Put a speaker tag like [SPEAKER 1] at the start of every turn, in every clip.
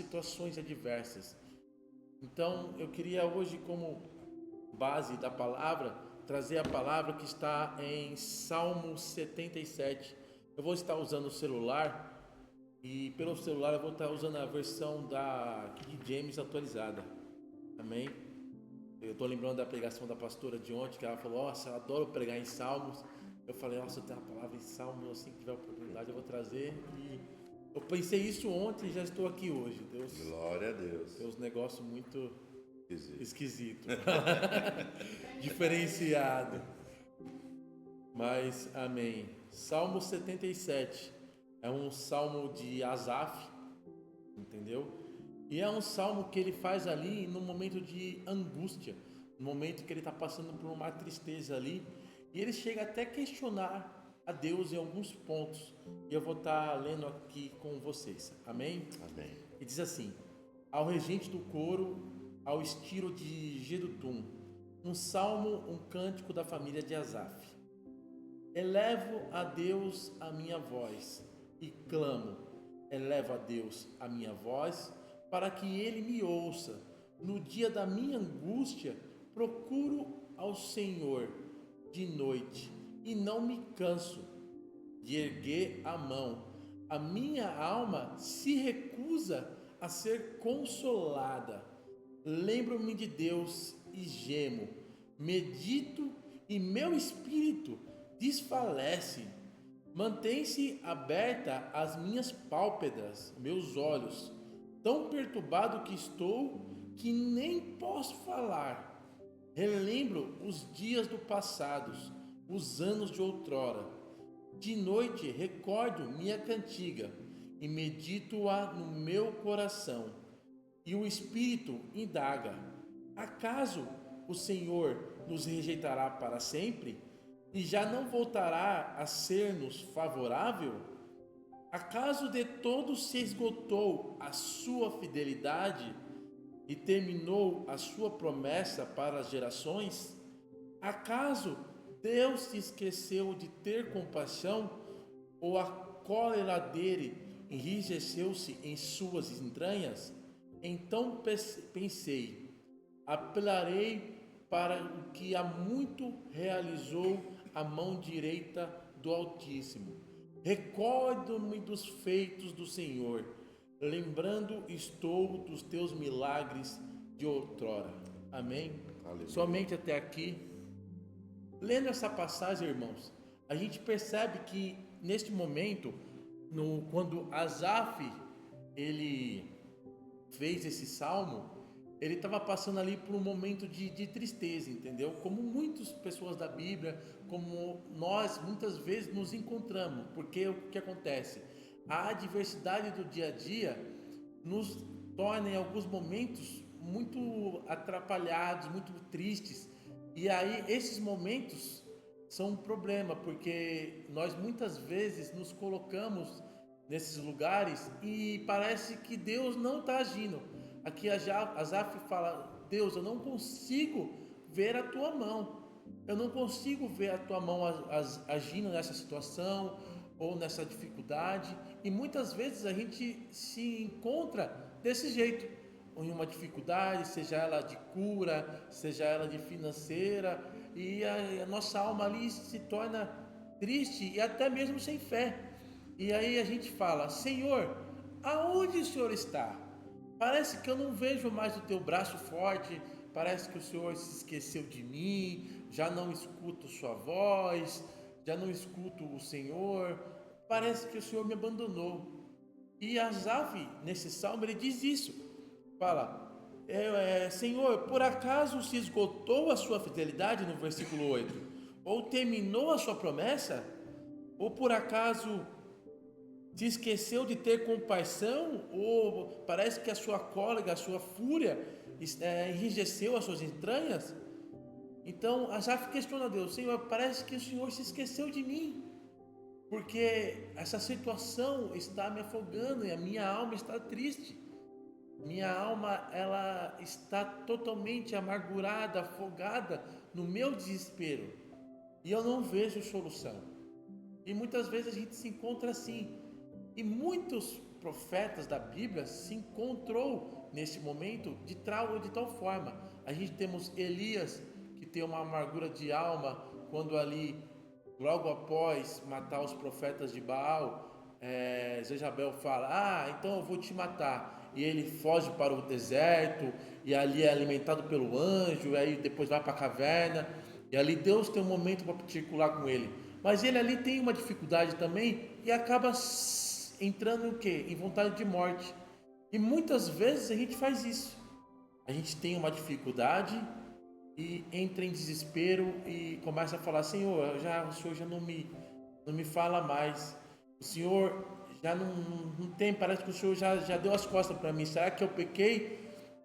[SPEAKER 1] situações adversas. Então, eu queria hoje, como base da palavra, trazer a palavra que está em Salmo 77. Eu vou estar usando o celular e pelo celular eu vou estar usando a versão da King James atualizada. Amém? Eu estou lembrando da pregação da pastora de ontem, que ela falou: nossa, eu adoro pregar em Salmos. Eu falei: nossa, eu tenho uma palavra em Salmos, assim que tiver oportunidade eu vou trazer. E eu pensei isso ontem e já estou aqui hoje.
[SPEAKER 2] Glória a Deus.
[SPEAKER 1] Deus, negócio muito esquisito.
[SPEAKER 2] Esquisito.
[SPEAKER 1] Diferenciado. Mas, amém. Salmo 77 é um salmo de Asaf, entendeu? E é um salmo que ele faz ali no momento de angústia, no momento que ele está passando por uma tristeza ali, e ele chega até a questionar a Deus em alguns pontos. E eu vou estar lendo aqui com vocês, amém?
[SPEAKER 2] Amém.
[SPEAKER 1] E diz assim: ao regente do coro, ao estilo de Jedutum, um salmo, um cântico da família de Asaf. Elevo a Deus a minha voz e clamo, elevo a Deus a minha voz, para que Ele me ouça. No dia da minha angústia, procuro ao Senhor de noite e não me canso de erguer a mão. A minha alma se recusa a ser consolada. Lembro-me de Deus e gemo, medito e meu espírito desfalece. Mantém-se aberta as minhas pálpebras, meus olhos, tão perturbado que estou que nem posso falar. Relembro os dias do passado, os anos de outrora. De noite recordo minha cantiga e medito-a no meu coração. E o Espírito indaga: acaso o Senhor nos rejeitará para sempre? E já não voltará a ser-nos favorável? Acaso de todo se esgotou a sua fidelidade e terminou a sua promessa para as gerações? Acaso Deus se esqueceu de ter compaixão, ou a cólera dele enrijeceu-se em suas entranhas? Então pensei: apelarei para o que há muito realizou a mão direita do Altíssimo. Recordo-me dos feitos do Senhor, lembrando estou dos teus milagres de outrora. Amém?
[SPEAKER 2] Aleluia.
[SPEAKER 1] Somente até aqui. Lendo essa passagem, irmãos, a gente percebe que neste momento, quando Asaf ele fez esse salmo, ele estava passando ali por um momento de tristeza, entendeu? Como muitas pessoas da Bíblia, como nós muitas vezes nos encontramos, porque o que acontece? A adversidade do dia a dia nos torna em alguns momentos muito atrapalhados, muito tristes, e aí esses momentos são um problema, porque nós muitas vezes nos colocamos nesses lugares e parece que Deus não está agindo. Aqui Asaf fala: Deus, eu não consigo ver a tua mão, eu não consigo ver a tua mão agindo nessa situação ou nessa dificuldade. E muitas vezes a gente se encontra desse jeito, em uma dificuldade, seja ela de cura, seja ela de financeira, e a nossa alma ali se torna triste e até mesmo sem fé. E aí a gente fala: Senhor, aonde o Senhor está? Parece que eu não vejo mais o teu braço forte, parece que o Senhor se esqueceu de mim, já não escuto sua voz, já não escuto o Senhor, parece que o Senhor me abandonou. E Asaf, nesse salmo, ele diz isso, fala: Senhor, por acaso se esgotou a sua fidelidade, no versículo 8? Ou terminou a sua promessa? Ou por acaso se esqueceu de ter compaixão? Ou parece que a sua cólera, a sua fúria enrijeceu as suas entranhas? Então Asaf questiona a Deus: Senhor, parece que o Senhor se esqueceu de mim, porque essa situação está me afogando e a minha alma está triste. Minha alma, ela está totalmente amargurada, afogada no meu desespero, e eu não vejo solução. E muitas vezes a gente se encontra assim. E muitos profetas da Bíblia se encontrou nesse momento de tal forma. A gente temos Elias, que tem uma amargura de alma, quando ali, logo após matar os profetas de Baal, Jezabel fala, então eu vou te matar, e ele foge para o deserto, e ali é alimentado pelo anjo, e aí depois vai para a caverna, e ali Deus tem um momento para circular com ele, mas ele ali tem uma dificuldade também, e acaba entrando em quê? Em vontade de morte. E muitas vezes a gente faz isso, a gente tem uma dificuldade e entra em desespero e começa a falar, Senhor, o Senhor já não me fala mais, o Senhor já não tem, parece que o Senhor já deu as costas para mim, será que eu pequei?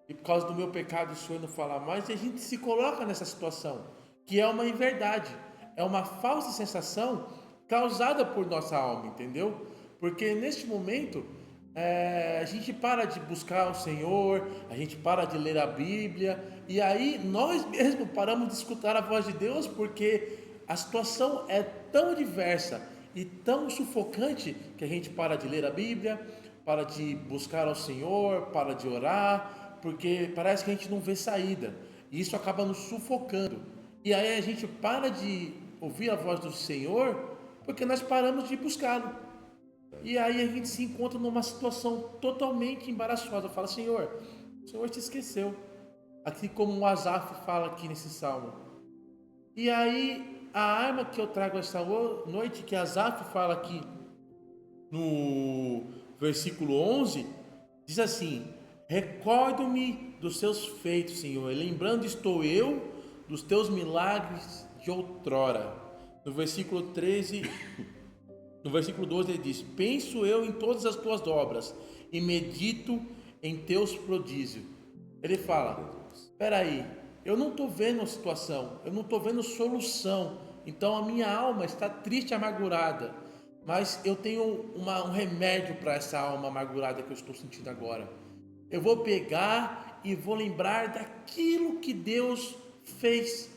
[SPEAKER 1] E por causa do meu pecado o Senhor não fala mais? E a gente se coloca nessa situação, que é uma inverdade, é uma falsa sensação causada por nossa alma, entendeu? Porque neste momento a gente para de buscar o Senhor, a gente para de ler a Bíblia, e aí nós mesmos paramos de escutar a voz de Deus, porque a situação é tão diversa e tão sufocante que a gente para de ler a Bíblia, para de buscar ao Senhor, para de orar, porque parece que a gente não vê saída, e isso acaba nos sufocando. E aí a gente para de ouvir a voz do Senhor, porque nós paramos de buscá-lo. E aí a gente se encontra numa situação totalmente embaraçosa. Fala, Senhor, o Senhor te esqueceu. Aqui como o Asaf fala aqui nesse salmo. E aí a arma que eu trago essa noite, que Asaf fala aqui no versículo 11, diz assim, recordo-me dos seus feitos, Senhor, e lembrando estou eu dos teus milagres de outrora. No versículo 13... No versículo 12 ele diz, penso eu em todas as tuas obras e medito em teus prodígios. Ele fala, espera aí, eu não estou vendo a situação, eu não estou vendo solução, então a minha alma está triste e amargurada, mas eu tenho um remédio para essa alma amargurada que eu estou sentindo agora. Eu vou pegar e vou lembrar daquilo que Deus fez.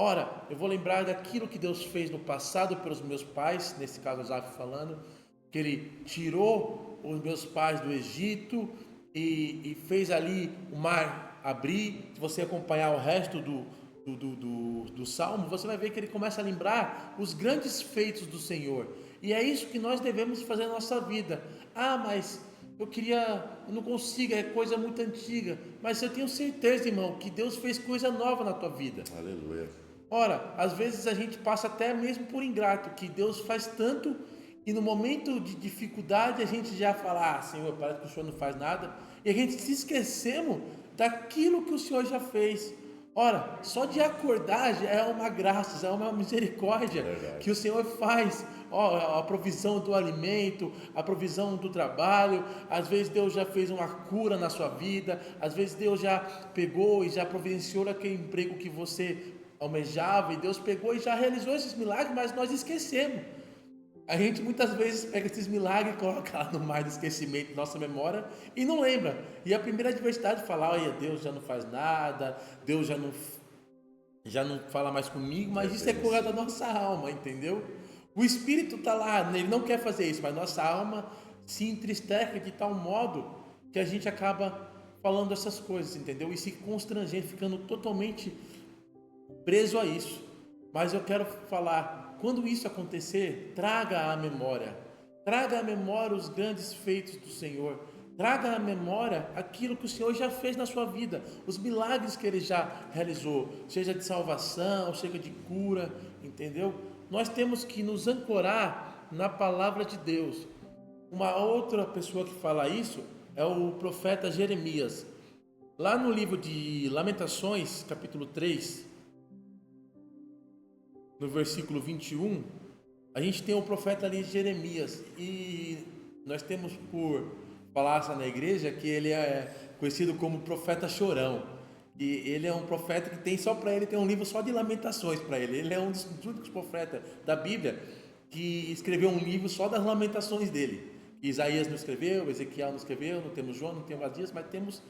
[SPEAKER 1] Ora, eu vou lembrar daquilo que Deus fez no passado pelos meus pais, nesse caso Asaf falando, que Ele tirou os meus pais do Egito e fez ali o mar abrir. Se você acompanhar o resto do Salmo, você vai ver que ele começa a lembrar os grandes feitos do Senhor. E é isso que nós devemos fazer na nossa vida. Mas eu não consigo, é coisa muito antiga. Mas eu tenho certeza, irmão, que Deus fez coisa nova na tua vida.
[SPEAKER 2] Aleluia.
[SPEAKER 1] Ora, às vezes a gente passa até mesmo por ingrato, que Deus faz tanto e no momento de dificuldade a gente já fala, Senhor, parece que o Senhor não faz nada, e a gente se esquecemos daquilo que o Senhor já fez. Ora, só de acordar já é uma graça, já é uma misericórdia que o Senhor faz. A provisão do alimento, a provisão do trabalho, às vezes Deus já fez uma cura na sua vida, às vezes Deus já pegou e já providenciou aquele emprego que você almejava, e Deus pegou e já realizou esses milagres, mas nós esquecemos. A gente muitas vezes pega esses milagres e coloca lá no mar do esquecimento, nossa memória, e não lembra. E a primeira adversidade fala, olha, Deus já não faz nada, Deus já não fala mais comigo, mas isso é coisa da nossa alma, entendeu? O Espírito está lá, ele não quer fazer isso, mas nossa alma se entristece de tal modo que a gente acaba falando essas coisas, entendeu? E se constrangendo, ficando totalmente preso a isso. Mas eu quero falar, quando isso acontecer, traga à memória os grandes feitos do Senhor, traga à memória aquilo que o Senhor já fez na sua vida, os milagres que Ele já realizou, seja de salvação, seja de cura, entendeu? Nós temos que nos ancorar na palavra de Deus. Uma outra pessoa que fala isso é o profeta Jeremias. Lá no livro de Lamentações, capítulo 3, no versículo 21, a gente tem o profeta ali Jeremias, e nós temos por falar na igreja que ele é conhecido como profeta chorão, e ele é um profeta que tem só para ele, tem um livro só de lamentações para ele. Ele é um dos únicos profetas da Bíblia que escreveu um livro só das lamentações dele. Isaías não escreveu, Ezequiel não escreveu, não temos João, não temos Abdias, mas temos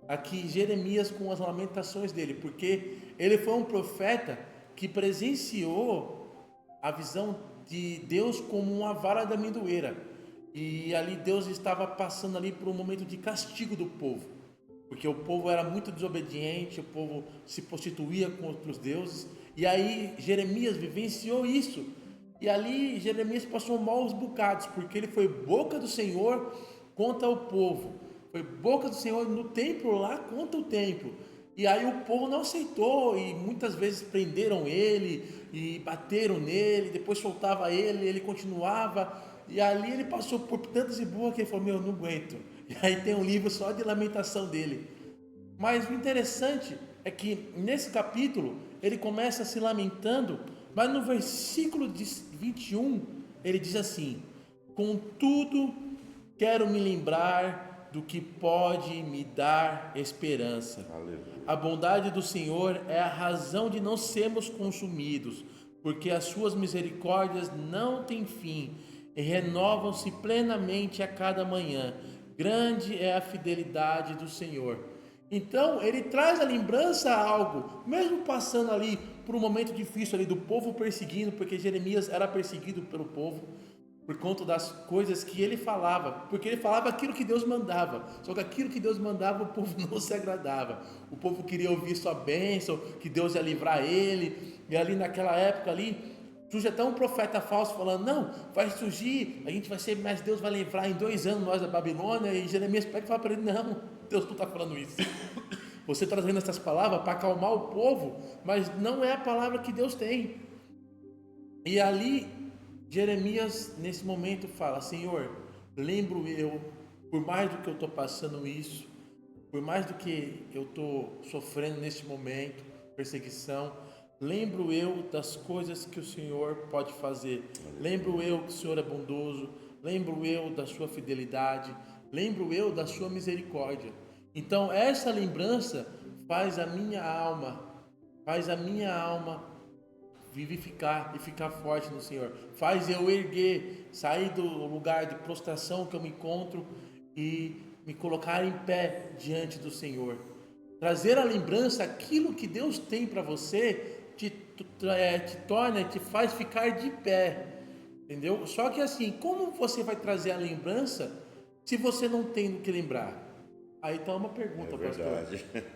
[SPEAKER 1] aqui Jeremias com as lamentações dele, porque ele foi um profeta que presenciou a visão de Deus como uma vara da amendoeira. E ali Deus estava passando ali por um momento de castigo do povo, porque o povo era muito desobediente, o povo se prostituía com outros deuses. E aí Jeremias vivenciou isso. E ali Jeremias passou maus bocados, porque ele foi boca do Senhor contra o povo. Foi boca do Senhor no templo lá contra o templo. E aí o povo não aceitou e muitas vezes prenderam ele e bateram nele, depois soltava ele, ele continuava. E ali ele passou por tantas e boas que ele falou: meu, eu não aguento. E aí tem um livro só de lamentação dele. Mas o interessante é que nesse capítulo ele começa se lamentando, mas no versículo 21 ele diz assim: contudo, quero me lembrar do que pode me dar esperança.
[SPEAKER 2] Aleluia.
[SPEAKER 1] A bondade do Senhor é a razão de não sermos consumidos, porque as suas misericórdias não têm fim e renovam-se plenamente a cada manhã. Grande é a fidelidade do Senhor. Então ele traz a lembrança a algo, mesmo passando ali por um momento difícil ali do povo perseguindo, porque Jeremias era perseguido pelo povo por conta das coisas que ele falava, porque ele falava aquilo que Deus mandava, só que aquilo que Deus mandava o povo não se agradava, o povo queria ouvir sua bênção, que Deus ia livrar ele. E ali naquela época ali surge até um profeta falso falando: não, vai surgir, a gente vai ser, mas Deus vai livrar em 2 anos nós da Babilônia. E Jeremias pega e fala para ele: não, Deus não está falando isso. Você está trazendo essas palavras para acalmar o povo, mas não é a palavra que Deus tem. E ali Jeremias nesse momento fala: Senhor, lembro eu, por mais do que eu estou passando isso, por mais do que eu estou sofrendo nesse momento, perseguição, lembro eu das coisas que o Senhor pode fazer. Lembro eu que o Senhor é bondoso. Lembro eu da sua fidelidade. Lembro eu da sua misericórdia. Então essa lembrança faz a minha alma vivificar e ficar forte no Senhor. Faz eu erguer, sair do lugar de prostração que eu me encontro e me colocar em pé diante do Senhor. Trazer à lembrança aquilo que Deus tem para você te torna, te faz ficar de pé, entendeu? Só que assim, como você vai trazer a lembrança se você não tem do que lembrar? Aí então uma pergunta, pastor: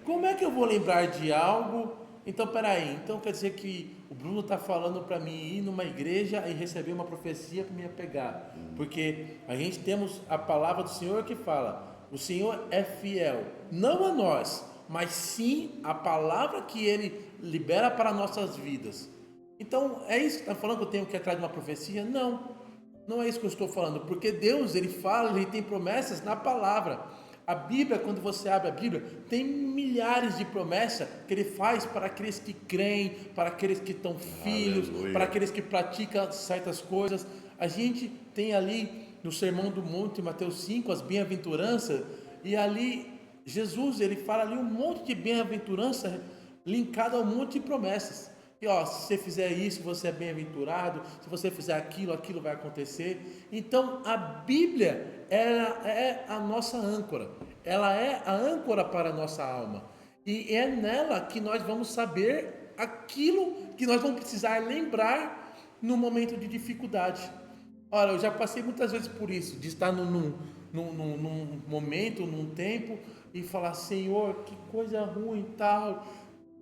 [SPEAKER 1] como é que eu vou lembrar de algo? Então peraí, então quer dizer que o Bruno está falando para mim ir numa igreja e receber uma profecia para me apegar, porque a gente temos a palavra do Senhor que fala: o Senhor é fiel, não a nós, mas sim a palavra que Ele libera para nossas vidas. Então é isso que está falando, que eu tenho que ir atrás de uma profecia? Não, não é isso que eu estou falando, porque Deus, Ele fala, Ele tem promessas na palavra. A Bíblia, quando você abre a Bíblia, tem milhares de promessas que Ele faz para aqueles que creem, para aqueles que estão filhos,
[SPEAKER 2] Aleluia.
[SPEAKER 1] para aqueles que praticam certas coisas. A gente tem ali no Sermão do Monte, Mateus 5, as bem-aventuranças, e ali Jesus, Ele fala ali um monte de bem-aventurança linkado a um monte de promessas. E ó, se você fizer isso, você é bem-aventurado. Se você fizer aquilo, aquilo vai acontecer. Então a Bíblia, ela é a nossa âncora. Ela é a âncora para a nossa alma. E é nela que nós vamos saber aquilo que nós vamos precisar lembrar no momento de dificuldade. Olha, eu já passei muitas vezes por isso, de estar num momento, num tempo, e falar: Senhor, que coisa ruim e tal.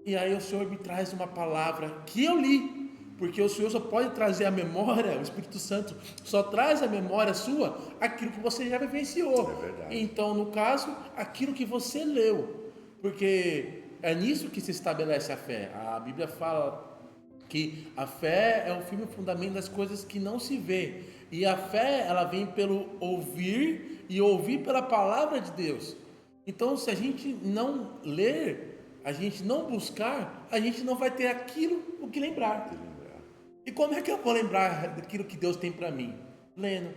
[SPEAKER 1] E aí o Senhor me traz uma palavra que eu li, porque o Senhor só pode trazer à memória, o Espírito Santo só traz à memória sua aquilo que você já vivenciou.
[SPEAKER 2] É verdade.
[SPEAKER 1] Então, no caso, aquilo que você leu, porque é nisso que se estabelece a fé. A Bíblia fala que a fé é o firme fundamento das coisas que não se vê. E a fé, ela vem pelo ouvir e ouvir pela palavra de Deus. Então, se a gente não ler, a gente não buscar, a gente não vai ter aquilo o que lembrar. E como é que eu vou lembrar daquilo que Deus tem para mim? Lendo,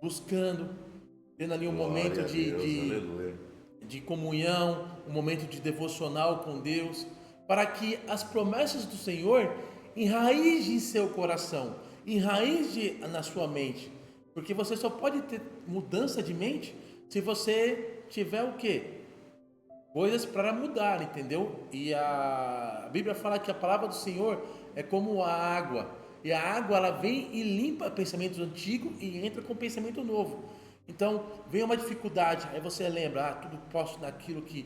[SPEAKER 1] buscando, tendo ali um momento de comunhão, um momento de devocional com Deus, para que as promessas do Senhor enraizem em seu coração, enraizem na sua mente, porque você só pode ter mudança de mente se você tiver o quê? Coisas para mudar, entendeu? E a Bíblia fala que a palavra do Senhor é como a água, E a água, ela vem e limpa pensamentos antigos e entra com pensamento novo. Então, vem uma dificuldade, aí você lembra, tudo posso naquilo que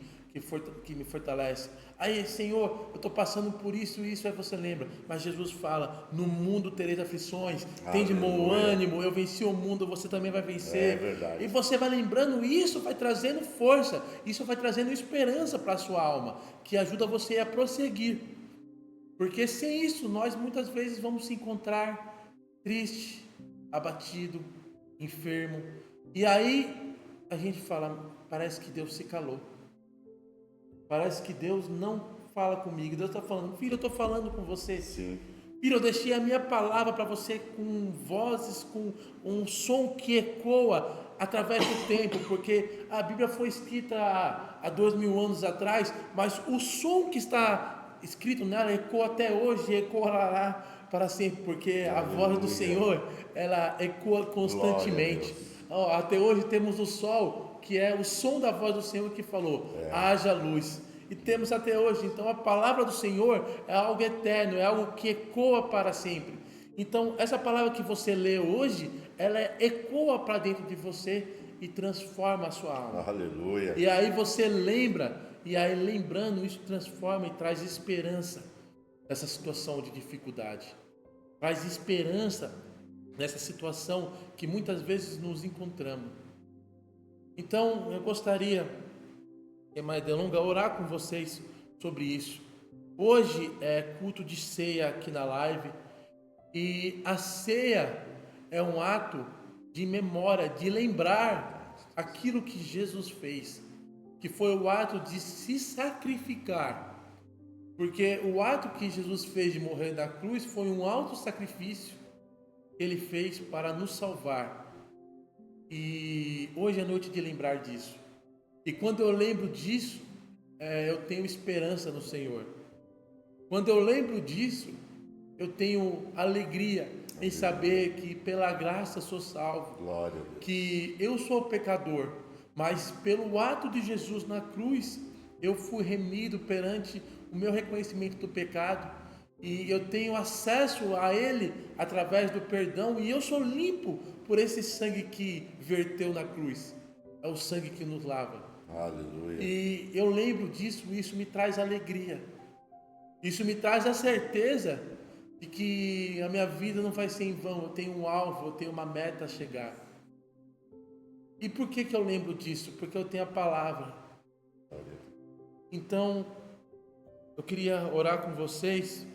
[SPEAKER 1] me fortalece. Aí, Senhor, eu estou passando por isso e isso, aí você lembra. Mas Jesus fala, no mundo tereis aflições, tem de bom ânimo, eu venci o mundo, você também vai vencer.
[SPEAKER 2] É verdade.
[SPEAKER 1] E você vai lembrando isso, vai trazendo força, isso vai trazendo esperança para a sua alma, que ajuda você a prosseguir. Porque sem isso, nós muitas vezes vamos se encontrar triste, abatido, enfermo. E aí a gente fala, parece que Deus se calou. Parece que Deus não fala comigo. Deus está falando, filho, eu estou falando com você.
[SPEAKER 2] Sim.
[SPEAKER 1] Filho, eu deixei a minha palavra para você com vozes, com um som que ecoa através do tempo, porque a Bíblia foi escrita há 2000 anos atrás, mas o som que está escrito nela ecoa até hoje, ecoará para sempre, porque a voz do Senhor, ela ecoa constantemente. Até hoje temos o sol, que é o som da voz do Senhor que falou, haja luz. E temos até hoje. Então a palavra do Senhor é algo eterno, é algo que ecoa para sempre. Então essa palavra que você lê hoje, ela ecoa para dentro de você e transforma a sua alma.
[SPEAKER 2] Aleluia.
[SPEAKER 1] E aí você lembra, e aí lembrando isso transforma e traz esperança nessa situação de dificuldade. Traz esperança nessa situação que muitas vezes nos encontramos. Então eu gostaria, sem mais delongas, orar com vocês sobre isso. Hoje é culto de ceia aqui na live, e a ceia é um ato de memória, de lembrar aquilo que Jesus fez, que foi o ato de se sacrificar, porque o ato que Jesus fez de morrer na cruz foi um alto sacrifício que ele fez para nos salvar. E hoje é noite de lembrar disso. E quando eu lembro disso, eu tenho esperança no Senhor. Quando eu lembro disso, eu tenho alegria em saber que pela graça sou salvo.
[SPEAKER 2] Glória a Deus.
[SPEAKER 1] Que eu sou pecador, mas pelo ato de Jesus na cruz, eu fui remido perante o meu reconhecimento do pecado. E eu tenho acesso a Ele através do perdão, e eu sou limpo por esse sangue que verteu na cruz. É o sangue que nos lava.
[SPEAKER 2] Aleluia.
[SPEAKER 1] E eu lembro disso, e isso me traz alegria. Isso me traz a certeza de que a minha vida não vai ser em vão. Eu tenho um alvo, eu tenho uma meta a chegar. E por que eu lembro disso? Porque eu tenho a palavra. Então, eu queria orar com vocês.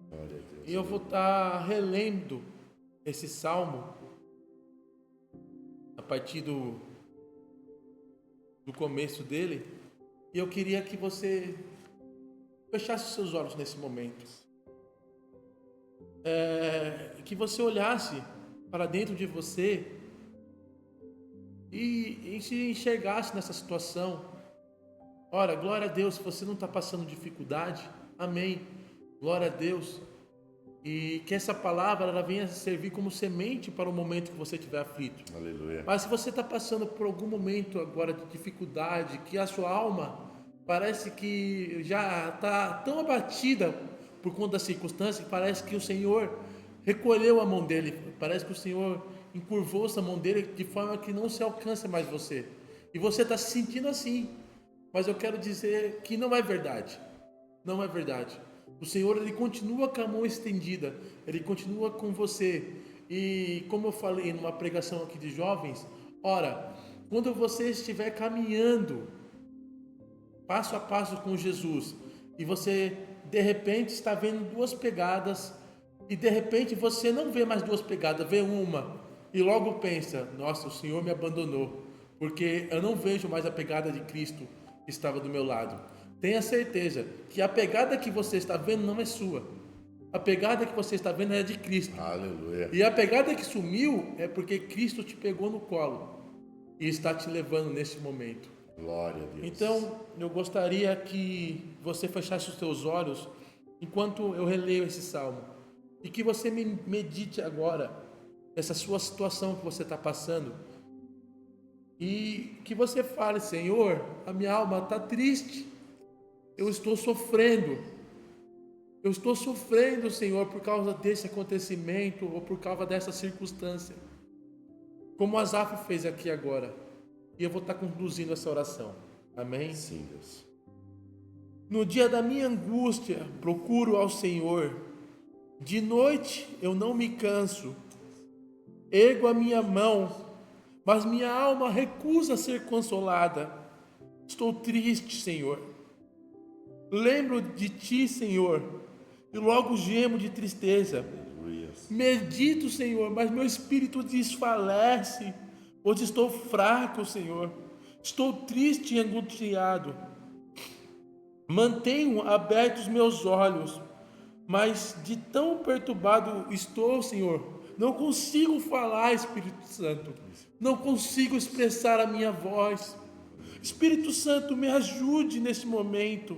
[SPEAKER 2] Glória a Deus.
[SPEAKER 1] E eu vou estar relendo esse salmo a partir do começo dele. E eu queria que você fechasse os seus olhos nesse momento. Que você olhasse para dentro de você e se enxergasse nessa situação. Ora, glória a Deus, se você não está passando dificuldade, amém. Glória a Deus. E que essa palavra ela venha servir como semente para o momento que você estiver aflito.
[SPEAKER 2] Aleluia.
[SPEAKER 1] Mas se você está passando por algum momento agora de dificuldade, que a sua alma parece que já está tão abatida por conta das circunstâncias, parece que o Senhor recolheu a mão dele, parece que o Senhor encurvou essa mão dele de forma que não se alcança mais você. E você está se sentindo assim, mas eu quero dizer que não é verdade. Não é verdade. O Senhor, Ele continua com a mão estendida, Ele continua com você. E como eu falei numa pregação aqui de jovens, ora, quando você estiver caminhando passo a passo com Jesus, e você de repente está vendo duas pegadas, e de repente você não vê mais duas pegadas, vê uma, e logo pensa, nossa, o Senhor me abandonou, porque eu não vejo mais a pegada de Cristo que estava do meu lado. Tenha certeza que a pegada que você está vendo não é sua. A pegada que você está vendo é de Cristo.
[SPEAKER 2] Aleluia.
[SPEAKER 1] E a pegada que sumiu é porque Cristo te pegou no colo e está te levando nesse momento.
[SPEAKER 2] Glória a Deus.
[SPEAKER 1] Então, eu gostaria que você fechasse os seus olhos enquanto eu releio esse salmo. E que você medite agora essa sua situação que você está passando. E que você fale, Senhor, a minha alma está triste. Eu estou sofrendo. Eu estou sofrendo, Senhor, por causa desse acontecimento ou por causa dessa circunstância. Como Asaf fez aqui agora. E eu vou estar conduzindo essa oração. Amém?
[SPEAKER 2] Sim, Deus.
[SPEAKER 1] No dia da minha angústia, procuro ao Senhor. De noite eu não me canso. Ergo a minha mão, mas minha alma recusa ser consolada. Estou triste, Senhor. Lembro de Ti, Senhor, e logo gemo de tristeza.
[SPEAKER 2] Aleluia.
[SPEAKER 1] Medito, Senhor, mas meu espírito desfalece, pois estou fraco, Senhor. Estou triste e angustiado. Mantenho abertos meus olhos, mas de tão perturbado estou, Senhor, não consigo falar, Espírito Santo. Não consigo expressar a minha voz. Espírito Santo, me ajude nesse momento.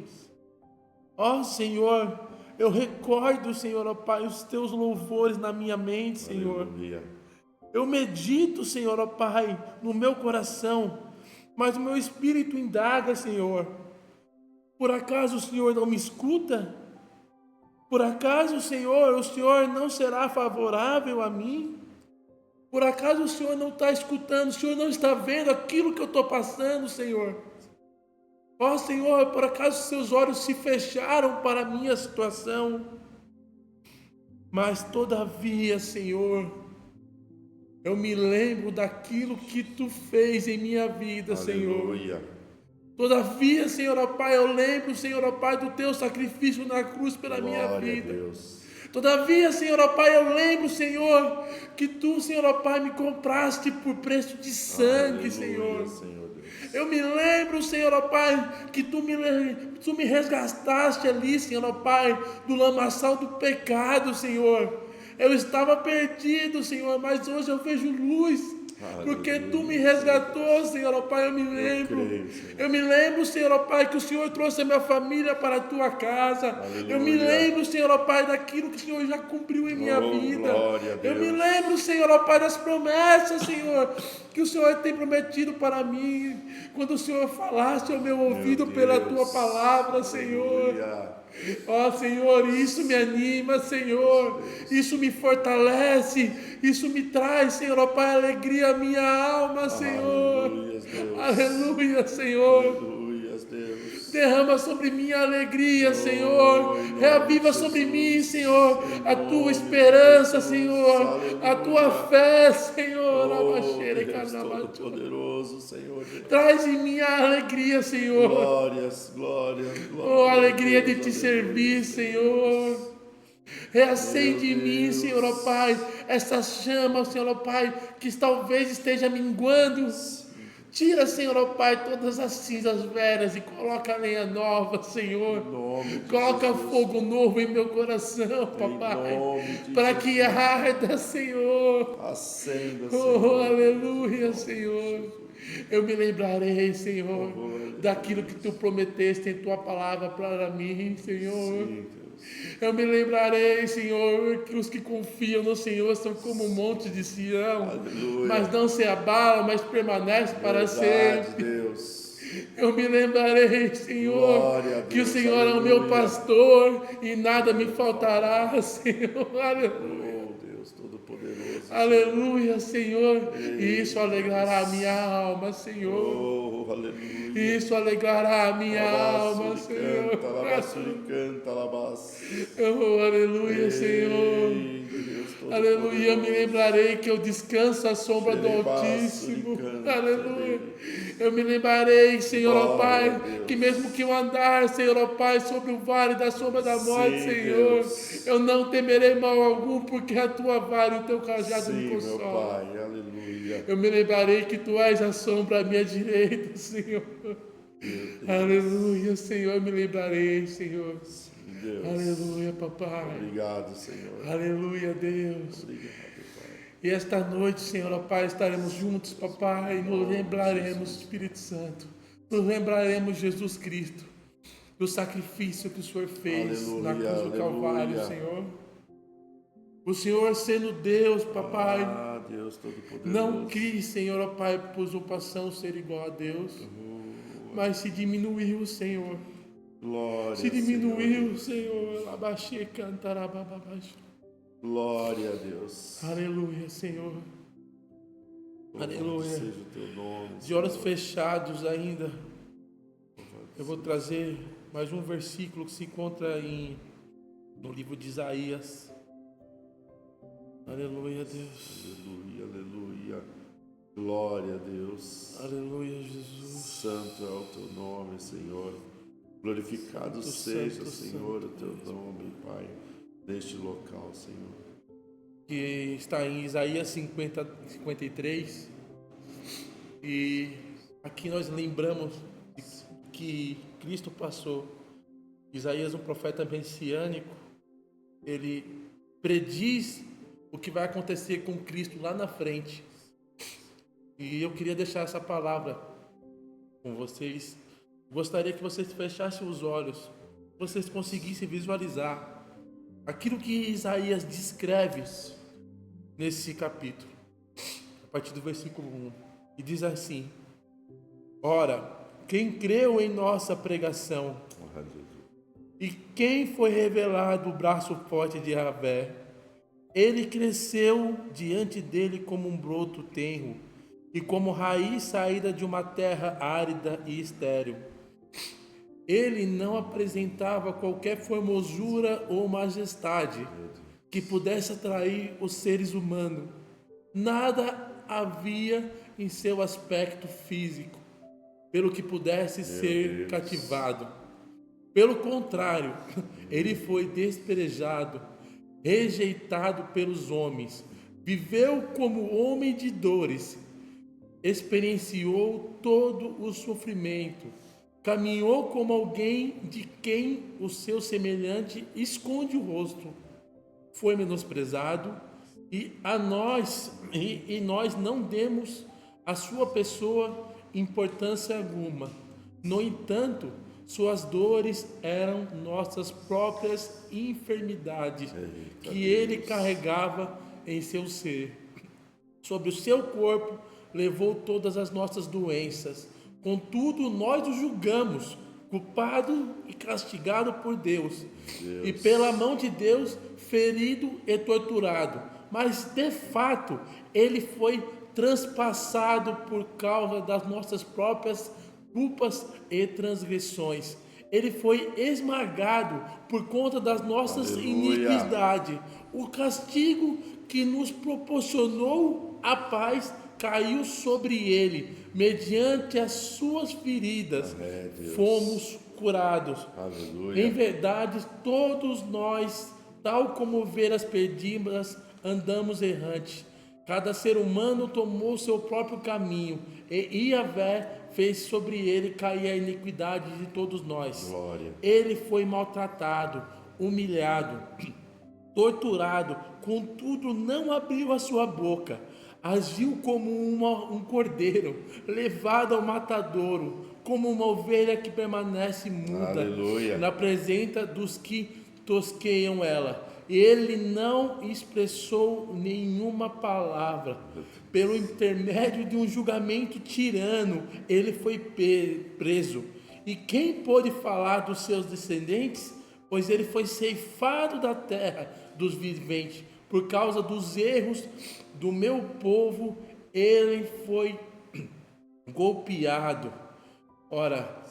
[SPEAKER 1] Ó Senhor, eu recordo, Senhor, ó Pai, os teus louvores na minha mente, Senhor.
[SPEAKER 2] Aleluia.
[SPEAKER 1] Eu medito, Senhor, ó Pai, no meu coração, mas o meu espírito indaga, Senhor. Por acaso o Senhor não me escuta? Por acaso, Senhor, o Senhor não será favorável a mim? Por acaso o Senhor não está escutando? O Senhor não está vendo aquilo que eu estou passando, Senhor? Ó Senhor, por acaso seus olhos se fecharam para a minha situação? Mas todavia, Senhor, eu me lembro daquilo que Tu fez em minha vida, Senhor.
[SPEAKER 2] Aleluia.
[SPEAKER 1] Todavia, Senhor, ó Pai, eu lembro, Senhor, ó Pai, do Teu sacrifício na cruz pela minha
[SPEAKER 2] Glória a
[SPEAKER 1] vida.
[SPEAKER 2] Deus.
[SPEAKER 1] Todavia, Senhor, ó Pai, eu lembro, Senhor, que Tu, Senhor, ó Pai, me compraste por preço de sangue,
[SPEAKER 2] Aleluia,
[SPEAKER 1] Senhor.
[SPEAKER 2] Senhor Deus.
[SPEAKER 1] Eu me lembro, Senhor, ó Pai, que Tu me resgataste ali, Senhor, ó Pai, do lamaçal do pecado, Senhor. Eu estava perdido, Senhor, mas hoje eu vejo luz. Porque Tu me resgatou, Senhor, ó Pai, eu me lembro. Eu me lembro, Senhor, ó Pai, que o Senhor trouxe a minha família para a Tua casa. Eu me lembro, Senhor, ó Pai, daquilo que o Senhor já cumpriu em minha vida.
[SPEAKER 2] Glória a Deus.
[SPEAKER 1] Eu me lembro, Senhor, ó Pai, das promessas, Senhor, que o Senhor tem prometido para mim. Quando o Senhor falaste ao meu ouvido pela Tua palavra, Senhor.
[SPEAKER 2] Aleluia.
[SPEAKER 1] Ó Senhor, isso me anima, Senhor, isso me fortalece, isso me traz, Senhor, ó Pai, alegria à minha alma, Senhor.
[SPEAKER 2] Aleluia, Deus.
[SPEAKER 1] Aleluia, Senhor.
[SPEAKER 2] Aleluia, Deus.
[SPEAKER 1] Derrama sobre mim a alegria, Senhor. Reaviva sobre mim, Senhor, a Tua esperança, Senhor, a Tua fé, Senhor.
[SPEAKER 2] Deus Todo-Poderoso, Senhor.
[SPEAKER 1] Traz em mim a alegria, Senhor.
[SPEAKER 2] Glórias, glórias, glórias.
[SPEAKER 1] Oh, a alegria de Te servir, Senhor. Reacende em mim, Senhor, ó Pai, essa chama, Senhor, ó Pai, que talvez esteja minguando. Tira, Senhor, ó Pai, todas as cinzas velhas e coloca lenha nova, Senhor. Coloca fogo novo em meu coração, papai, para que arda, Senhor.
[SPEAKER 2] Acenda,
[SPEAKER 1] Oh,
[SPEAKER 2] Senhor.
[SPEAKER 1] aleluia, Senhor. Eu me lembrarei, Senhor, daquilo que Tu prometeste em Tua palavra para mim, Senhor.
[SPEAKER 2] Sim, Deus.
[SPEAKER 1] Eu me lembrarei, Senhor, que os que confiam no Senhor são como o monte de Sião,
[SPEAKER 2] Aleluia.
[SPEAKER 1] mas não se abalam, mas permanecem para
[SPEAKER 2] Verdade,
[SPEAKER 1] sempre.
[SPEAKER 2] Deus.
[SPEAKER 1] Eu me lembrarei, Senhor,
[SPEAKER 2] Glória a
[SPEAKER 1] que o
[SPEAKER 2] Deus,
[SPEAKER 1] Senhor é o meu
[SPEAKER 2] aleluia.
[SPEAKER 1] pastor e nada me faltará, Senhor. Aleluia.
[SPEAKER 2] Oh, Deus Todo-Poderoso.
[SPEAKER 1] Aleluia, Senhor. E isso alegrará a minha alma, Senhor.
[SPEAKER 2] Oh, aleluia.
[SPEAKER 1] Isso alegrará a minha alma, Senhor.
[SPEAKER 2] Canta, alabás.
[SPEAKER 1] Oh, aleluia, Senhor. Aleluia, eu me lembrarei que eu descanso à sombra do Altíssimo. Aleluia. Eu me lembrarei, Senhor, ó Pai, que mesmo que eu andar, Senhor, ó Pai, sobre o vale da sombra da morte,
[SPEAKER 2] Sim,
[SPEAKER 1] Senhor,
[SPEAKER 2] Deus.
[SPEAKER 1] eu não temerei mal algum, porque a Tua vara e o Teu cajado me
[SPEAKER 2] Sim, meu
[SPEAKER 1] consolam.
[SPEAKER 2] Pai, aleluia.
[SPEAKER 1] Eu me lembrarei que Tu és a sombra à minha direita, Senhor. Aleluia, Senhor, eu me lembrarei, Senhor.
[SPEAKER 2] Deus.
[SPEAKER 1] Aleluia, papai.
[SPEAKER 2] Obrigado, Senhor.
[SPEAKER 1] Aleluia, Deus.
[SPEAKER 2] Obrigado, Pai.
[SPEAKER 1] E esta noite, Senhor, ó Pai, estaremos juntos, papai, e nos lembraremos, Espírito Santo. Nos lembraremos, Jesus Cristo, do sacrifício que o Senhor fez
[SPEAKER 2] Aleluia,
[SPEAKER 1] na cruz do Calvário,
[SPEAKER 2] aleluia.
[SPEAKER 1] Senhor. O Senhor sendo Deus, papai,
[SPEAKER 2] Ah, Deus Todo-Poderoso.
[SPEAKER 1] não quis, Senhor, ó Pai, por usurpação ser igual a Deus, mas se diminuiu, Senhor.
[SPEAKER 2] Glória,
[SPEAKER 1] Se diminuiu, Senhor, abaixei, cantará, bababaixo.
[SPEAKER 2] Glória a Deus.
[SPEAKER 1] Aleluia, Senhor. Aleluia.
[SPEAKER 2] Louvado seja o teu nome,
[SPEAKER 1] De olhos
[SPEAKER 2] Senhor.
[SPEAKER 1] fechados ainda,
[SPEAKER 2] Louvado
[SPEAKER 1] eu vou trazer mais um versículo que se encontra no livro de Isaías. Aleluia, Deus.
[SPEAKER 2] Aleluia, aleluia. Glória a Deus.
[SPEAKER 1] Aleluia, Jesus.
[SPEAKER 2] Santo é o teu nome, Senhor. Glorificado
[SPEAKER 1] Santo,
[SPEAKER 2] seja,
[SPEAKER 1] santo,
[SPEAKER 2] Senhor,
[SPEAKER 1] santo
[SPEAKER 2] o teu
[SPEAKER 1] Deus.
[SPEAKER 2] nome, Pai, neste local, Senhor.
[SPEAKER 1] Que está em Isaías 53. E aqui nós lembramos que Cristo passou. Isaías, um profeta messiânico, ele prediz o que vai acontecer com Cristo lá na frente. E eu queria deixar essa palavra com vocês. Gostaria que vocês fechassem os olhos, vocês conseguissem visualizar aquilo que Isaías descreve nesse capítulo, a partir do versículo 1. E diz assim: Ora, quem creu em nossa pregação e quem foi revelado o braço forte de Yahvé, ele cresceu diante dele como um broto tenro e como raiz saída de uma terra árida e estéril. Ele não apresentava qualquer formosura ou majestade que pudesse atrair os seres humanos. Nada havia em seu aspecto físico pelo que pudesse ser cativado. Pelo contrário, ele foi despejado, rejeitado pelos homens, viveu como homem de dores, experienciou todo o sofrimento, caminhou como alguém de quem o seu semelhante esconde o rosto, foi menosprezado e nós não demos à sua pessoa importância alguma. No entanto, suas dores eram nossas próprias enfermidades que ele carregava em seu ser. Sobre o seu corpo levou todas as nossas doenças. Contudo, nós o julgamos culpado e castigado por Deus. E pela mão de Deus ferido e torturado. Mas de fato ele foi transpassado por causa das nossas próprias culpas e transgressões. Ele foi esmagado por conta das nossas iniquidades. O castigo que nos proporcionou a paz caiu sobre ele. Mediante as suas feridas fomos curados.
[SPEAKER 2] Aleluia.
[SPEAKER 1] Em verdade, todos nós, tal como ovelhas perdidas, andamos errantes. Cada ser humano tomou seu próprio caminho, e Yahvé fez sobre ele cair a iniquidade de todos nós.
[SPEAKER 2] Glória.
[SPEAKER 1] Ele foi maltratado, humilhado, torturado, contudo não abriu a sua boca. Agiu como um cordeiro, levado ao matadouro, como uma ovelha que permanece muda.
[SPEAKER 2] Aleluia.
[SPEAKER 1] Na presença dos que tosqueiam ela. Ele não expressou nenhuma palavra. Pelo intermédio de um julgamento tirano, ele foi preso. E quem pôde falar dos seus descendentes? Pois ele foi ceifado da terra dos viventes. Por causa dos erros do meu povo, ele foi golpeado. Ora,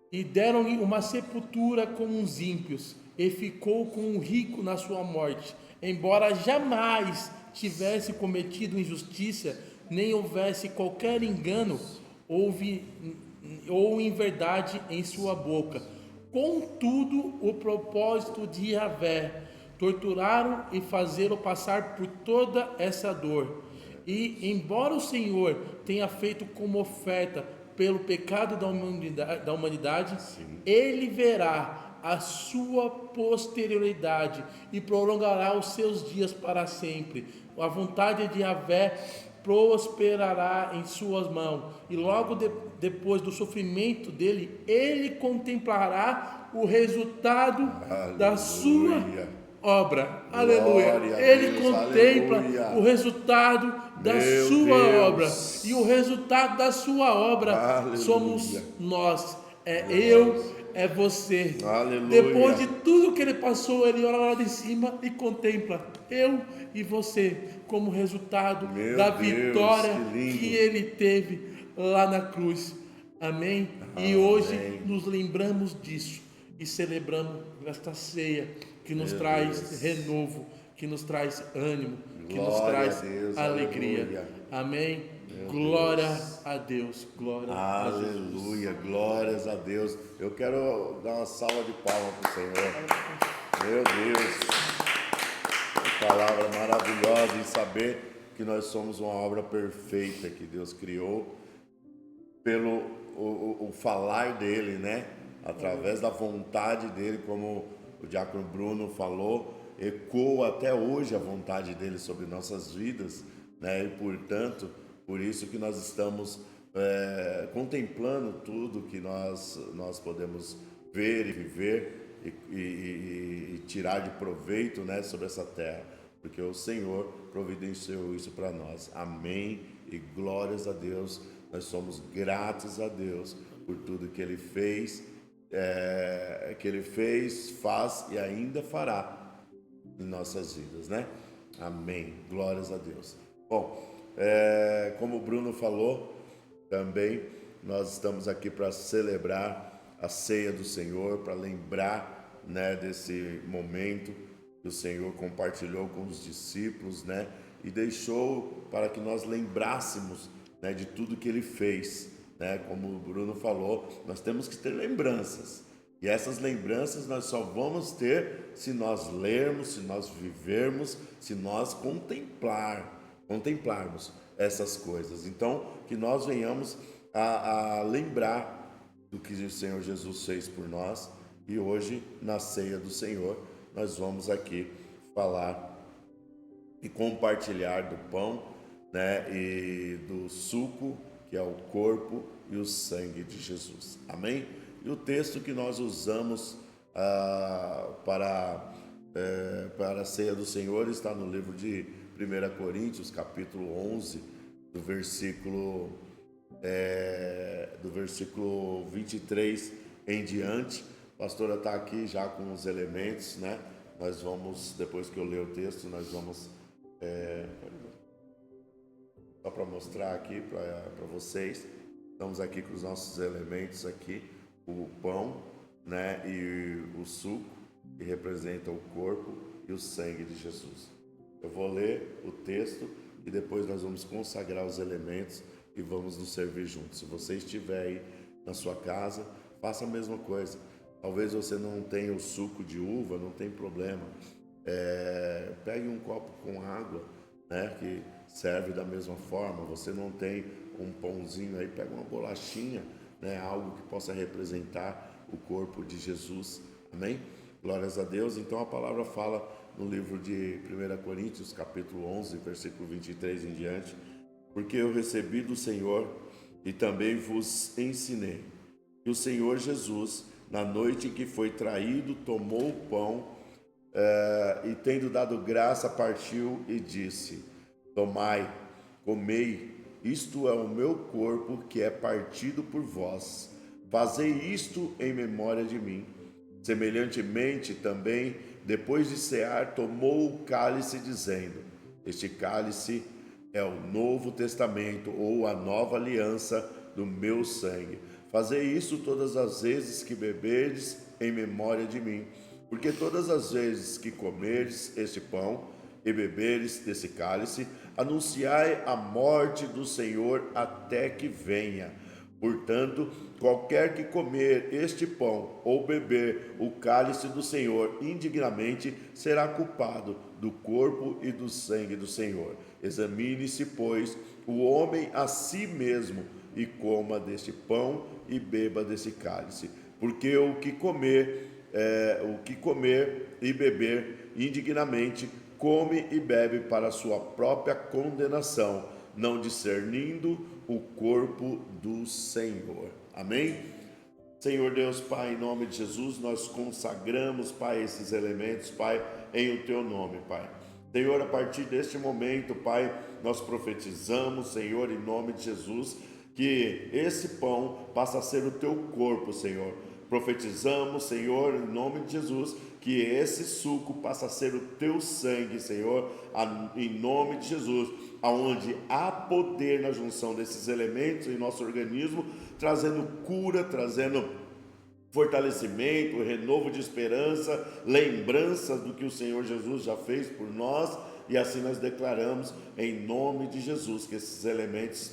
[SPEAKER 1] e deram-lhe uma sepultura como uns ímpios, e ficou com um rico na sua morte, embora jamais tivesse cometido injustiça, nem houvesse qualquer engano ou inverdade em sua boca. Contudo, o propósito de Yahvé, torturaram e fazê-lo passar por toda essa dor. E, embora o Senhor tenha feito como oferta pelo pecado da humanidade, ele verá a sua posterioridade e prolongará os seus dias para sempre. A vontade de Yahvé prosperará em suas mãos, e logo depois do sofrimento dele, ele contemplará o resultado da sua obra. Aleluia. Ele contempla o resultado da sua obra. E o resultado da sua obra somos nós. É eu, é você.
[SPEAKER 2] Aleluia.
[SPEAKER 1] Depois de tudo que ele passou, ele olha lá de cima e contempla eu e você como resultado
[SPEAKER 2] Meu
[SPEAKER 1] da
[SPEAKER 2] Deus,
[SPEAKER 1] vitória
[SPEAKER 2] que lindo.
[SPEAKER 1] que ele teve lá na cruz. Amém? E hoje
[SPEAKER 2] Amém.
[SPEAKER 1] nos lembramos disso e celebramos esta ceia que nos
[SPEAKER 2] Meu
[SPEAKER 1] traz
[SPEAKER 2] Deus.
[SPEAKER 1] renovo, que nos traz ânimo, que nos
[SPEAKER 2] Glória a
[SPEAKER 1] traz
[SPEAKER 2] Deus,
[SPEAKER 1] alegria.
[SPEAKER 2] aleluia.
[SPEAKER 1] Amém?
[SPEAKER 2] Meu
[SPEAKER 1] Glória
[SPEAKER 2] Deus.
[SPEAKER 1] a Deus, glória a Jesus.
[SPEAKER 2] Aleluia, glórias a Deus. Eu quero dar uma salva de palmas para o Senhor. Meu Deus, que palavra maravilhosa em saber que nós somos uma obra perfeita que Deus criou pelo o falar dele, né? Através da vontade dele, como o diácono Bruno falou, ecoa até hoje a vontade dele sobre nossas vidas, né? E portanto, por isso que nós estamos contemplando tudo que nós podemos ver e viver e tirar de proveito, né, sobre essa terra, porque o Senhor providenciou isso para nós. Amém e glórias a Deus. Nós somos gratos a Deus por tudo que Ele fez, faz e ainda fará em nossas vidas, né? Amém. Glórias a Deus. Bom, como o Bruno falou, também nós estamos aqui para celebrar a ceia do Senhor, para lembrar, né, desse momento que o Senhor compartilhou com os discípulos, né, e deixou para que nós lembrássemos, né, de tudo que Ele fez, né? Como o Bruno falou, nós temos que ter lembranças. E essas lembranças nós só vamos ter se nós lermos, se nós vivermos, se nós contemplarmos essas coisas. Então, que nós venhamos a lembrar do que o Senhor Jesus fez por nós. E hoje, na ceia do Senhor, nós vamos aqui falar e compartilhar do pão, né, e do suco, que é o corpo e o sangue de Jesus. Amém? E o texto que nós usamos para a ceia do Senhor está no livro de 1 Coríntios, capítulo 11, do versículo 23 em diante. A pastora está aqui já com os elementos, né? Nós vamos, depois que eu ler o texto, nós vamos só para mostrar aqui para vocês. Estamos aqui com os nossos elementos aqui, o pão, né, e o suco, que representa o corpo e o sangue de Jesus. Eu vou ler o texto e depois nós vamos consagrar os elementos e vamos nos servir juntos. Se você estiver aí na sua casa, faça a mesma coisa. Talvez você não tenha o suco de uva, não tem problema. Pegue um copo com água, né, que serve da mesma forma. Você não tem um pãozinho aí, pega uma bolachinha, né, algo que possa representar o corpo de Jesus. Amém? Glórias a Deus. Então a palavra fala no livro de 1 Coríntios, capítulo 11, versículo 23 em diante: porque eu recebi do Senhor e também vos ensinei que o Senhor Jesus, na noite em que foi traído, tomou o pão e, tendo dado graça, partiu e disse: tomai, comei, isto é o meu corpo que é partido por vós. Fazei isto em memória de mim. Semelhantemente também, depois de cear, tomou o cálice, dizendo: este cálice é o novo testamento, ou a nova aliança do meu sangue. Fazei isso todas as vezes que beberdes em memória de mim. Porque todas as vezes que comerdes este pão e beberes desse cálice, anunciai a morte do Senhor até que venha. Portanto, qualquer que comer este pão ou beber o cálice do Senhor indignamente será culpado do corpo e do sangue do Senhor. Examine-se, pois, o homem a si mesmo, e coma deste pão e beba desse cálice. Porque o que comer e beber indignamente, come e bebe para a sua própria condenação, não discernindo o corpo do Senhor. Amém? Senhor Deus, Pai, em nome de Jesus, nós consagramos, Pai, esses elementos, Pai, em o Teu nome, Pai. Senhor, a partir deste momento, Pai, nós profetizamos, Senhor, em nome de Jesus, que esse pão passa a ser o teu corpo, Senhor. Profetizamos, Senhor, em nome de Jesus, que esse suco passa a ser o teu sangue, Senhor, em nome de Jesus, aonde há poder na junção desses elementos em nosso organismo, trazendo cura, trazendo fortalecimento, renovo de esperança, lembranças do que o Senhor Jesus já fez por nós. E assim nós declaramos em nome de Jesus que esses elementos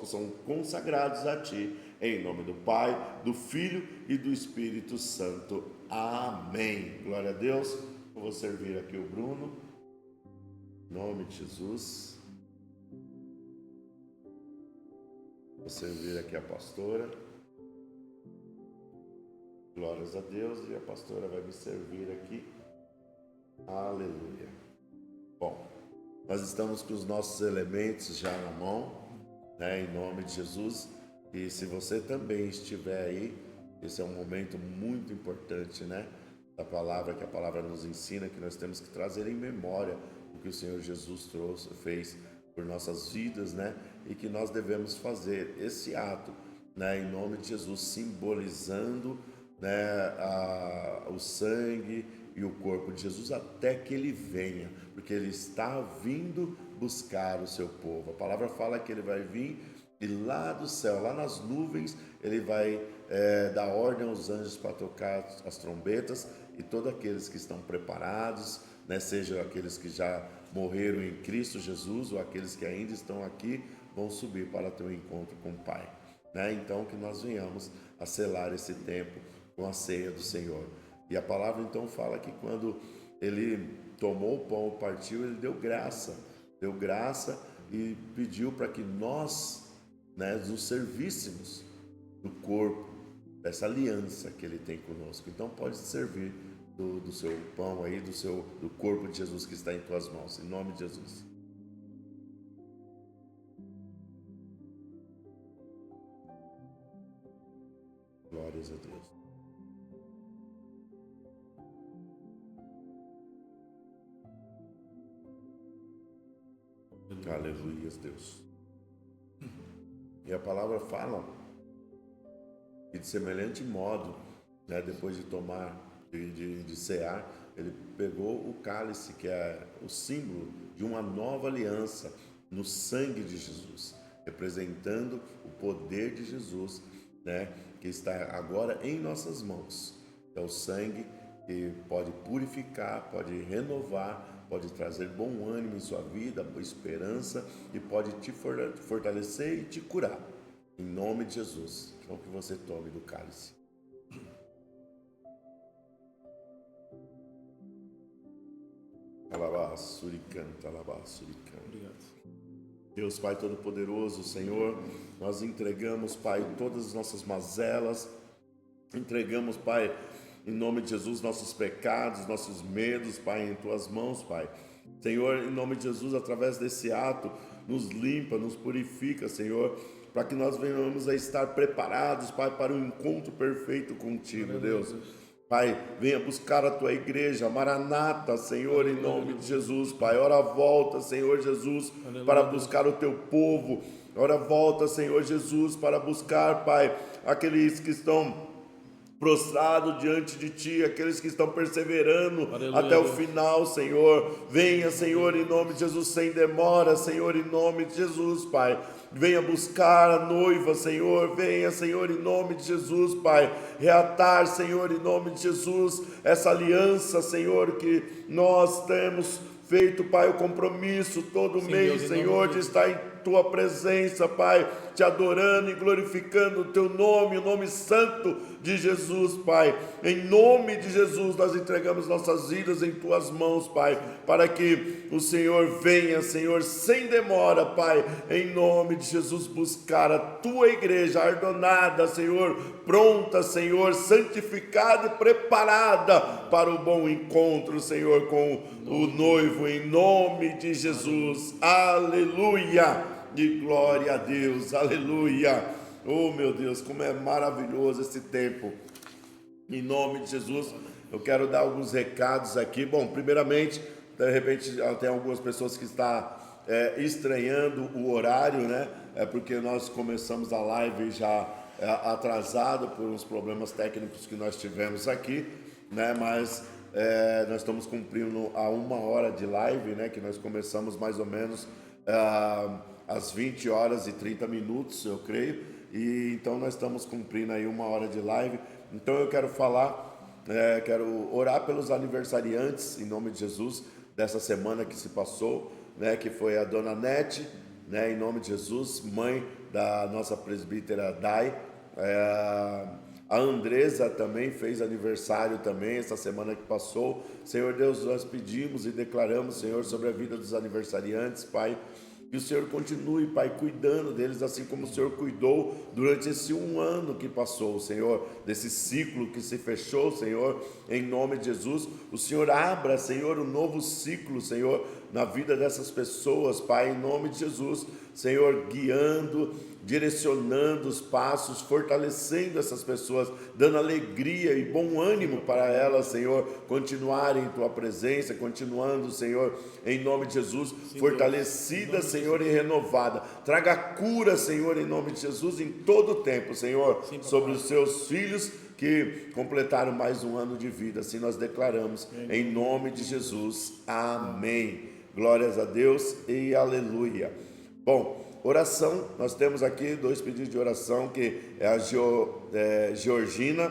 [SPEAKER 2] são consagrados a Ti, em nome do Pai, do Filho e do Espírito Santo. Amém. Glória a Deus. Eu vou servir aqui o Bruno, em nome de Jesus. Vou servir aqui a pastora. Glórias a Deus. E a pastora vai me servir aqui. Aleluia. Bom, nós estamos com os nossos elementos já na mão, né, em nome de Jesus. E se você também estiver aí, esse é um momento muito importante, né, da palavra, que a palavra nos ensina, que nós temos que trazer em memória o que o Senhor Jesus fez por nossas vidas, né, e que nós devemos fazer esse ato, né, em nome de Jesus, simbolizando, né, o sangue e o corpo de Jesus até que Ele venha, porque Ele está vindo buscar o seu povo. A palavra fala que Ele vai vir e lá do céu, lá nas nuvens, Ele vai dar ordem aos anjos para tocar as trombetas, e todos aqueles que estão preparados, né, sejam aqueles que já morreram em Cristo Jesus ou aqueles que ainda estão aqui, vão subir para ter um encontro com o Pai, né? Então que nós venhamos a selar esse tempo com a ceia do Senhor. E a palavra então fala que quando Ele tomou o pão, partiu, Ele deu graça e pediu para que nós, né, nos servíssemos do corpo, dessa aliança que Ele tem conosco. Então pode servir do seu pão aí, do corpo de Jesus que está em tuas mãos, em nome de Jesus. Glórias a Deus. Aleluia, Deus. E a palavra fala que de semelhante modo, né, depois de tomar, de cear, Ele pegou o cálice, que é o símbolo de uma nova aliança no sangue de Jesus, representando o poder de Jesus, né, que está agora em nossas mãos. É o sangue que pode purificar, pode renovar, pode trazer bom ânimo em sua vida, boa esperança, e pode te fortalecer e te curar. Em nome de Jesus. Então que você tome do cálice. Alabaçuricanta, alabaçuricanta.
[SPEAKER 1] Obrigado.
[SPEAKER 2] Deus Pai Todo-Poderoso, Senhor, nós entregamos, Pai, todas as nossas mazelas, entregamos, Pai, em nome de Jesus, nossos pecados, nossos medos, Pai, em Tuas mãos, Pai. Senhor, em nome de Jesus, através desse ato, nos limpa, nos purifica, Senhor, para que nós venhamos a estar preparados, Pai, para um encontro perfeito contigo, Deus. Pai, venha buscar a Tua igreja, Maranata, Senhor, em nome de Jesus, Pai. Ora volta, Senhor Jesus, para buscar o Teu povo. Ora volta, Senhor Jesus, para buscar, Pai, aqueles que estão prostrado diante de Ti, aqueles que estão perseverando até o final, Senhor. Venha, Senhor, em nome de Jesus, sem demora, Senhor, em nome de Jesus, Pai. Venha buscar a noiva, Senhor. Venha, Senhor, em nome de Jesus, Pai. Reatar, Senhor, em nome de Jesus, essa aliança, Senhor, que nós temos feito, Pai, o compromisso todo mês, Deus, Senhor, de estar em Tua presença, Pai, Te adorando e glorificando o Teu nome, o nome santo de Jesus, Pai. Em nome de Jesus, nós entregamos nossas vidas em Tuas mãos, Pai, para que o Senhor venha, Senhor, sem demora, Pai, em nome de Jesus, buscar a Tua igreja ardonada, Senhor, pronta, Senhor, santificada e preparada para o bom encontro, Senhor, com o noivo, em nome de Jesus. Aleluia! De glória a Deus, aleluia. Oh meu Deus, como é maravilhoso esse tempo. Em nome de Jesus, eu quero dar alguns recados aqui. Bom, primeiramente, de repente tem algumas pessoas que estão estranhando o horário, né? é porque nós começamos a live já atrasado por uns problemas técnicos que nós tivemos aqui, né? Mas nós estamos cumprindo a 1 hora de live, né? Que nós começamos mais ou menos às 20 horas e 30 minutos, eu creio. E então nós estamos cumprindo aí 1 hora de live. Então eu quero quero orar pelos aniversariantes, em nome de Jesus, dessa semana que se passou, né? Que foi a dona Nete, né? Em nome de Jesus, mãe da nossa presbítera Dai. A Andresa também fez aniversário também essa semana que passou. Senhor Deus, nós pedimos e declaramos, Senhor, sobre a vida dos aniversariantes, Pai, que o Senhor continue, Pai, cuidando deles, assim como o Senhor cuidou durante esse 1 ano que passou, Senhor, desse ciclo que se fechou, Senhor, em nome de Jesus. O Senhor abra, Senhor, um novo ciclo, Senhor, na vida dessas pessoas, Pai, em nome de Jesus, Senhor, guiando, direcionando os passos, fortalecendo essas pessoas, dando alegria e bom ânimo para elas, Senhor, continuarem em Tua presença, continuando, Senhor, em nome de Jesus, fortalecida, Senhor, e renovada. Traga cura, Senhor, em nome de Jesus, em todo o tempo, Senhor, sobre os Seus filhos que completaram mais 1 ano de vida. Assim nós declaramos, em nome de Jesus. Amém. Glórias a Deus e aleluia. Bom, oração, nós temos aqui 2 pedidos de oração, que é a Georgina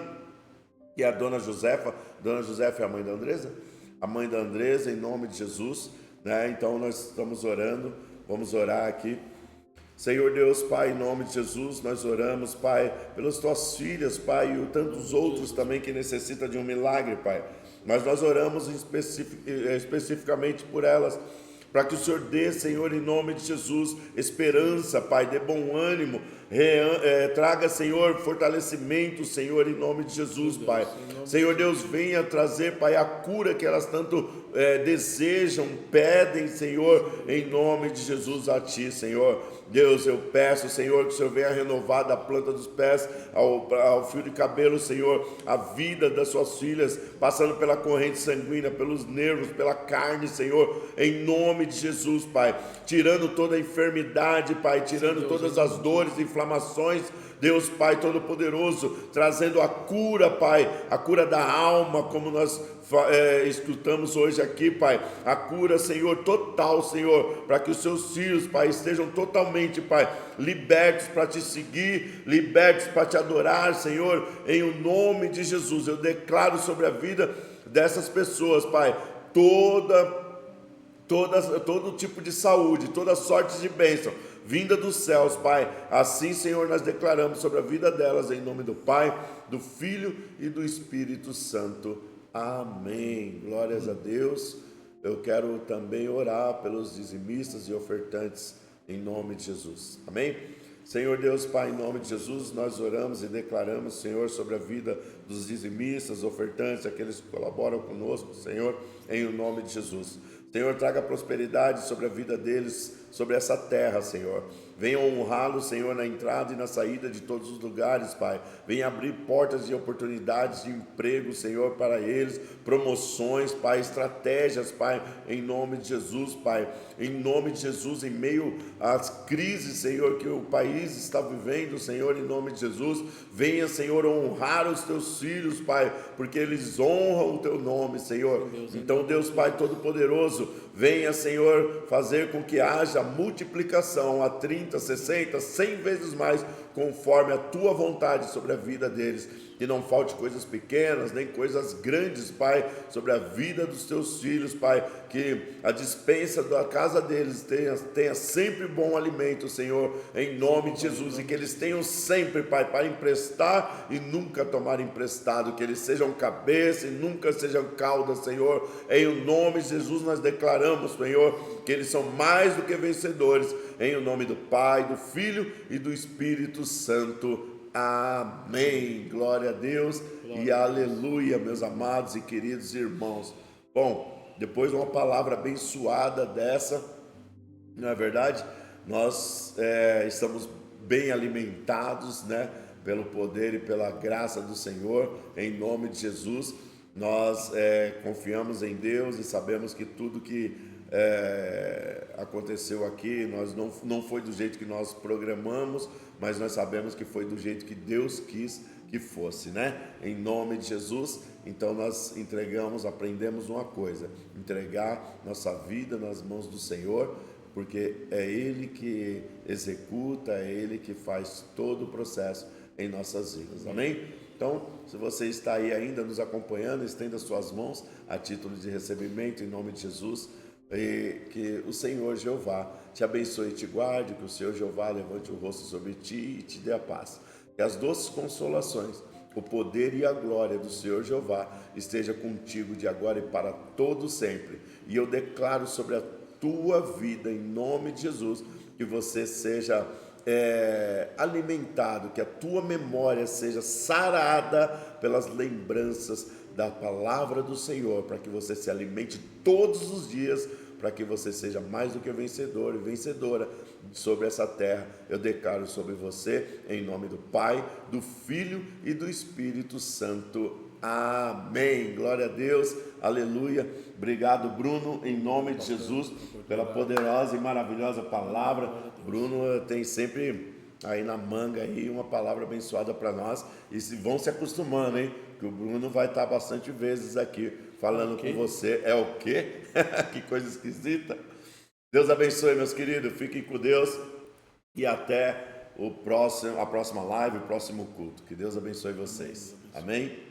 [SPEAKER 2] e a dona Josefa. Dona Josefa é a mãe da Andresa? A mãe da Andresa, em nome de Jesus, né? Então nós estamos orando, vamos orar aqui. Senhor Deus, Pai, em nome de Jesus, nós oramos, Pai, pelas Tuas filhas, Pai, e tantos outros também que necessitam de um milagre, Pai. Mas nós oramos especificamente por elas, para que o Senhor dê, Senhor, em nome de Jesus, esperança, Pai, dê bom ânimo, traga, Senhor, fortalecimento, Senhor, em nome de Jesus, Pai. Senhor Deus, venha trazer, Pai, a cura que elas tanto desejam, pedem, Senhor, em nome de Jesus a Ti, Senhor. Deus, eu peço, Senhor, que o Senhor venha renovar da planta dos pés ao fio de cabelo, Senhor, a vida das suas filhas, passando pela corrente sanguínea, pelos nervos, pela carne, Senhor, em nome de Jesus, Pai, tirando toda a enfermidade, Pai, tirando todas as dores, inflamações, Deus Pai Todo-Poderoso, trazendo a cura, Pai, a cura da alma, como nós escutamos hoje aqui, Pai, a cura, Senhor, total, Senhor, para que os seus filhos, Pai, estejam totalmente, Pai, libertos para te seguir, libertos para te adorar, Senhor, em o nome de Jesus. Eu declaro sobre a vida dessas pessoas, Pai, todo tipo de saúde, toda sorte de bênção, vinda dos céus, Pai. Assim, Senhor, nós declaramos sobre a vida delas, em nome do Pai, do Filho e do Espírito Santo. Amém. Glórias a Deus. Eu quero também orar pelos dizimistas e ofertantes, em nome de Jesus. Amém? Senhor Deus, Pai, em nome de Jesus, nós oramos e declaramos, Senhor, sobre a vida dos dizimistas, ofertantes, aqueles que colaboram conosco, Senhor, em o nome de Jesus. Senhor, traga prosperidade sobre a vida deles, sobre essa terra, Senhor. Venha honrá-los, Senhor, na entrada e na saída de todos os lugares, Pai. Venha abrir portas de oportunidades de emprego, Senhor, para eles, promoções, Pai, estratégias, Pai, em nome de Jesus, Pai. Em nome de Jesus, em meio às crises, Senhor, que o país está vivendo, Senhor, em nome de Jesus, venha, Senhor, honrar os Teus filhos, Pai, porque eles honram o Teu nome, Senhor. Então, Deus, Pai Todo-Poderoso, venha, Senhor, fazer com que haja multiplicação a 30, 60, 100 vezes mais, conforme a Tua vontade sobre a vida deles. Que não falte coisas pequenas, nem coisas grandes, Pai, sobre a vida dos Teus filhos, Pai. Que a despensa da casa deles tenha sempre bom alimento, Senhor, em nome de Jesus. E que eles tenham sempre, Pai, para emprestar e nunca tomar emprestado. Que eles sejam cabeça e nunca sejam cauda, Senhor. Em nome de Jesus nós declaramos, Senhor, que eles são mais do que vencedores. Em o nome do Pai, do Filho e do Espírito Santo. Amém. Glória a Deus e aleluia, meus amados e queridos irmãos. Bom, depois de uma palavra abençoada dessa, não é verdade? Nós estamos bem alimentados, né? Pelo poder e pela graça do Senhor, em nome de Jesus. Nós confiamos em Deus e sabemos que tudo que aconteceu aqui, não foi do jeito que nós programamos, mas nós sabemos que foi do jeito que Deus quis que fosse, né? Em nome de Jesus. Então nós aprendemos uma coisa: entregar nossa vida nas mãos do Senhor, porque é Ele que executa, é Ele que faz todo o processo em nossas vidas, amém? Então, se você está aí ainda nos acompanhando, estenda suas mãos a título de recebimento em nome de Jesus, e que o Senhor Jeová te abençoe e te guarde, que o Senhor Jeová levante o rosto sobre ti e te dê a paz, que as doces consolações, o poder e a glória do Senhor Jeová esteja contigo de agora e para todo sempre. E eu declaro sobre a tua vida, em nome de Jesus, que você seja alimentado, que a tua memória seja sarada pelas lembranças da palavra do Senhor, para que você se alimente todos os dias, para que você seja mais do que vencedor e vencedora sobre essa terra. Eu declaro sobre você, em nome do Pai, do Filho e do Espírito Santo. Amém. Glória a Deus. Aleluia. Obrigado, Bruno, em nome de Jesus, pela poderosa e maravilhosa palavra. Bruno tem sempre aí na manga aí uma palavra abençoada para nós, e vão se acostumando, hein? Que o Bruno vai estar bastante vezes aqui falando com você. É o quê? Que coisa esquisita. Deus abençoe, meus queridos. Fiquem com Deus e até a próxima live, o próximo culto. Que Deus abençoe vocês. Amém?